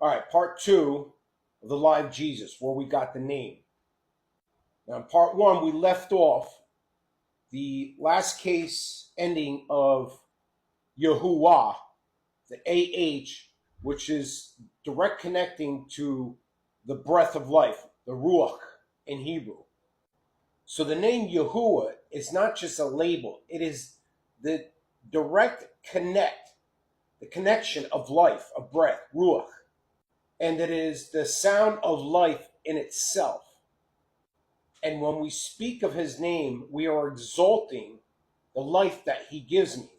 All right, part 2 of the live Jesus, where we got the name. Now, in part 1, we left off the last case ending of Yahuah, the AH, which is direct connecting to the breath of life, the Ruach in Hebrew. So the name Yahuah is not just a label, it is the direct the connection of life, of breath, Ruach. And it is the sound of life in itself. And when we speak of his name, we are exalting the life that he gives me.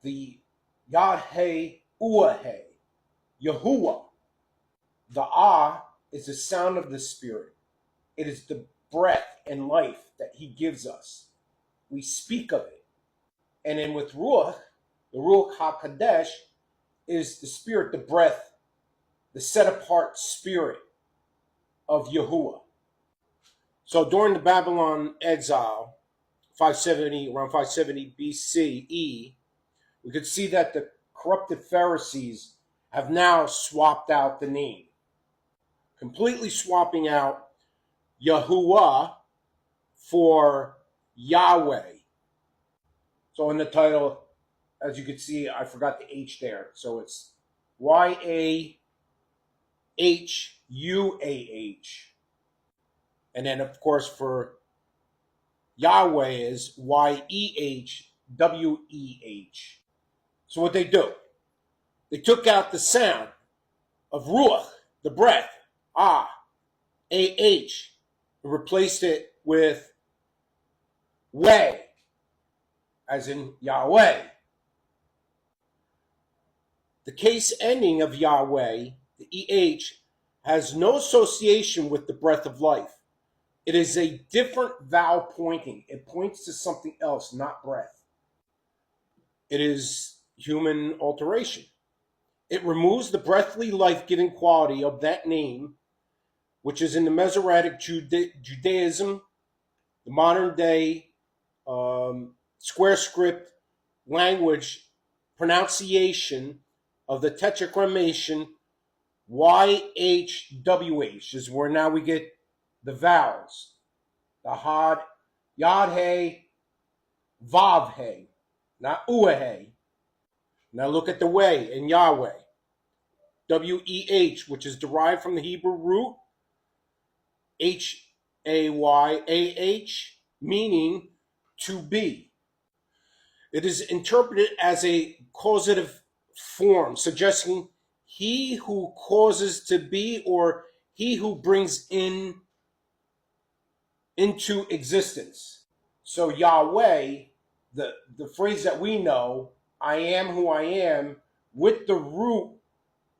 The Yahweh Uahe, Yahuah. The Ah is the sound of the Spirit. It is the breath and life that he gives us. We speak of it. And then with Ruach, the Ruach HaKadosh is the Spirit, the breath, the set-apart Spirit of Yahuah. So during the Babylon exile, around 570 BCE, we could see that the corrupted Pharisees have now swapped out the name, completely swapping out Yahuah for Yahweh. So in the title, as you can see, I forgot the H there. So it's Yahusah. And then, of course, for Yahweh is Yehweh. So what they do, they took out the sound of Ruach, the breath, Ah, and replaced it with Way, as in Yahweh. The case ending of Yahweh, the EH, has no association with the breath of life. It is a different vowel pointing. It points to something else, not breath. It is human alteration. It removes the breathly, life-giving quality of that name, which is in the Masoretic Judaism, the modern-day Square Script language pronunciation of the tetragrammaton YHWH, is where now we get the vowels, the Had, Yad-He, Vav-He, not Uah-He. Now look at the way in Yahweh, W-E-H, which is derived from the Hebrew root, H-A-Y-A-H, meaning to be. It is interpreted as a causative form, suggesting he who causes to be, or he who brings into existence. So Yahweh, the phrase that we know, I am who I am, with the root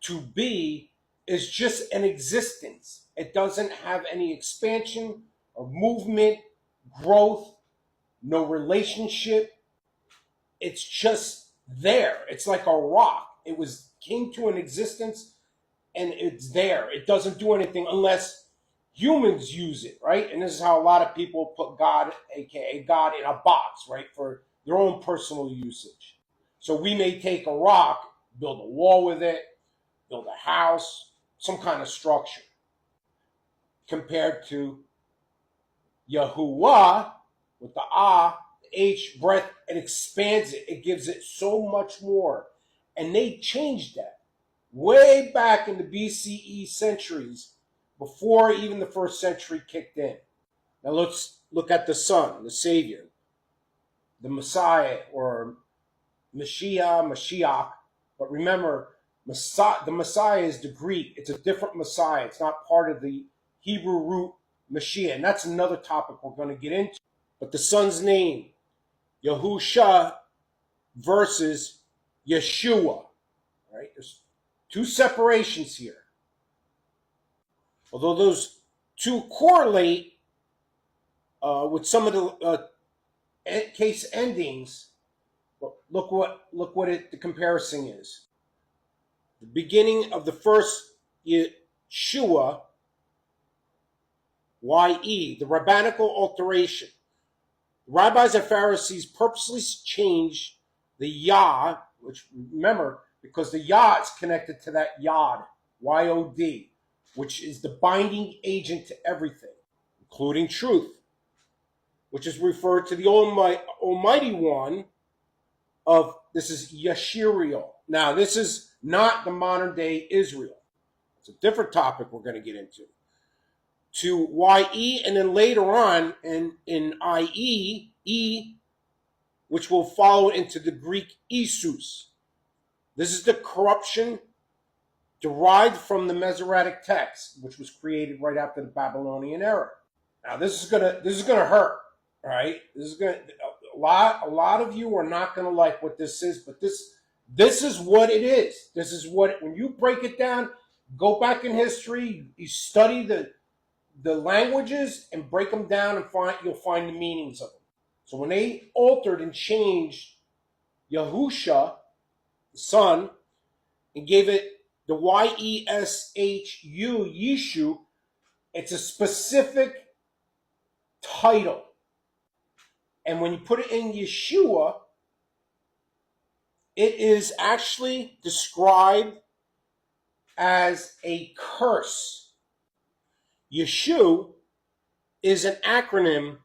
to be, is just an existence. It doesn't have any expansion or movement, growth, no relationship. It's just there. It's like a rock. It came to an existence and it's there. It doesn't do anything unless humans use it, right? And this is how a lot of people put God, aka God, in a box, right, for their own personal usage. So we may take a rock, build a wall with it, build a house, some kind of structure. Compared to Yahuah, with the Ah, the H, breath, it expands it. It gives it so much more. And they changed that way back in the BCE centuries, before even the first century kicked in. Now let's look at the Son, the Savior, the Messiah, or Mashiach. But remember, the Messiah is the Greek. It's a different Messiah. It's not part of the Hebrew root Mashiach. And that's another topic we're going to get into. But the Son's name, Yahusha versus Yeshua. Right? There's two separations here. Although those two correlate with some of the case endings, look what the comparison is. The beginning of the first Yeshua, Y-E, the rabbinical alteration. The rabbis and Pharisees purposely changed the Yah, which, remember, because the Yah is connected to that Yod, Y-O-D, which is the binding agent to everything, including truth, which is referred to the Almighty One of, this is Yeshuriel. Now, this is not the modern day Israel. It's a different topic we're going to get into. To Y-E, and then later on in I-E, E, which will follow into the Greek Isus. This is the corruption derived from the Masoretic text, which was created right after the Babylonian era. Now, this is gonna hurt, all right? This is gonna a lot of you are not gonna like what this is, but this is what it is. This is what, when you break it down, go back in history, you study the languages and break them down, and you'll find the meanings of them. So when they altered and changed Yahusha, the Son, and gave it the Y-E-S-H-U, Yeshu, it's a specific title. And when you put it in Yeshua, it is actually described as a curse. Yeshu is an acronym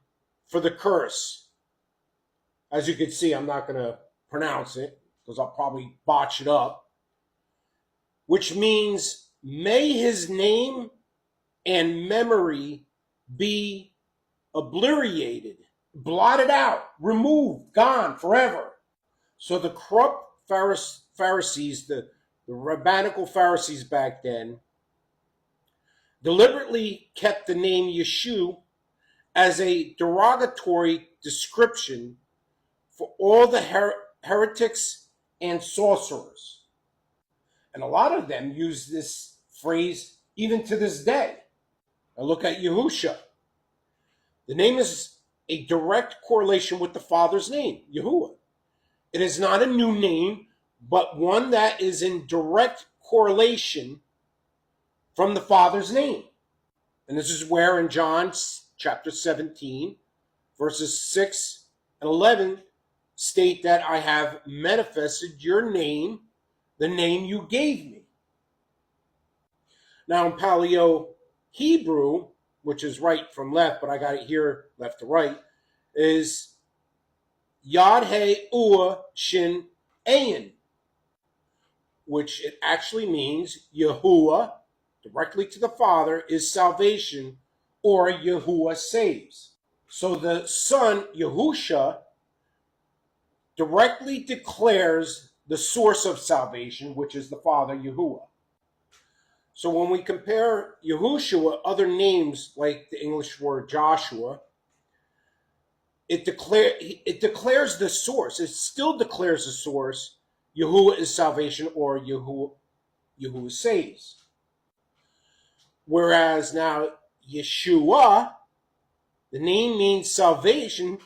for the curse. As you can see, I'm not going to pronounce it because I'll probably botch it up, which means may his name and memory be obliterated, blotted out, removed, gone forever. So the corrupt Pharisees, the rabbinical Pharisees back then, deliberately kept the name Yeshu as a derogatory description for all the heretics and sorcerers. And a lot of them use this phrase even to this day. Now look at Yahusha. The name is a direct correlation with the Father's name, Yahuah. It is not a new name, but one that is in direct correlation from the Father's name. And this is where in John chapter 17, verses 6 and 11, state that I have manifested your name, the name you gave me. Now in Paleo-Hebrew, which is right from left, but I got it here left to right, is Yad-He-Ua Shin Ayin, which it actually means Yahuah, directly to the Father, is salvation, or Yahuah saves. So the Son, Yahusha, directly declares the source of salvation, which is the Father, Yahuah. So when we compare Yahusha with other names like the English word Joshua, it declares the source. It still declares the source. Yahuah is salvation, or Yahuah saves. Whereas now Yeshua, the name means salvation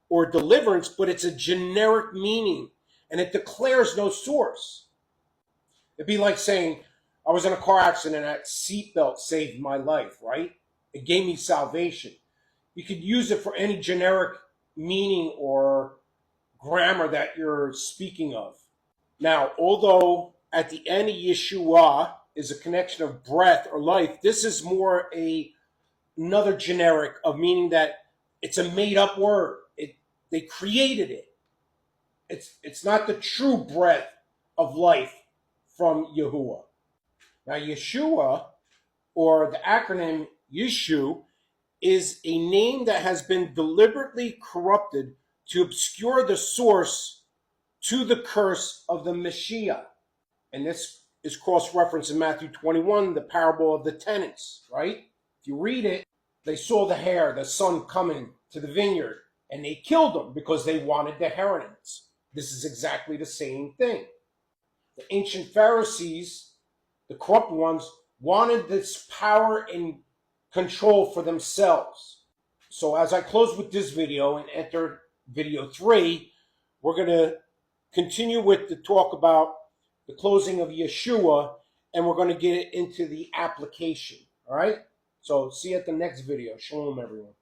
or deliverance, but it's a generic meaning, and it declares no source. It'd be like saying, I was in a car accident and that seatbelt saved my life, right? It gave me salvation. You could use it for any generic meaning or grammar that you're speaking of. Now, although at the end of Yeshua is a connection of breath or life, this is more another generic of meaning that it's a made-up word. They created it. It's not the true breath of life from Yahuah. Now, Yeshua, or the acronym Yeshu, is a name that has been deliberately corrupted to obscure the source to the curse of the Messiah. And this is cross-referenced in Matthew 21, the parable of the tenants, right? If you read it, they saw the son coming to the vineyard, and they killed him because they wanted the inheritance. This is exactly the same thing. The ancient Pharisees, the corrupt ones, wanted this power and control for themselves. So as I close with this video and enter video 3, we're going to continue with the talk about the closing of Yeshua, and we're going to get into the application. All right? So see you at the next video. Shalom, everyone.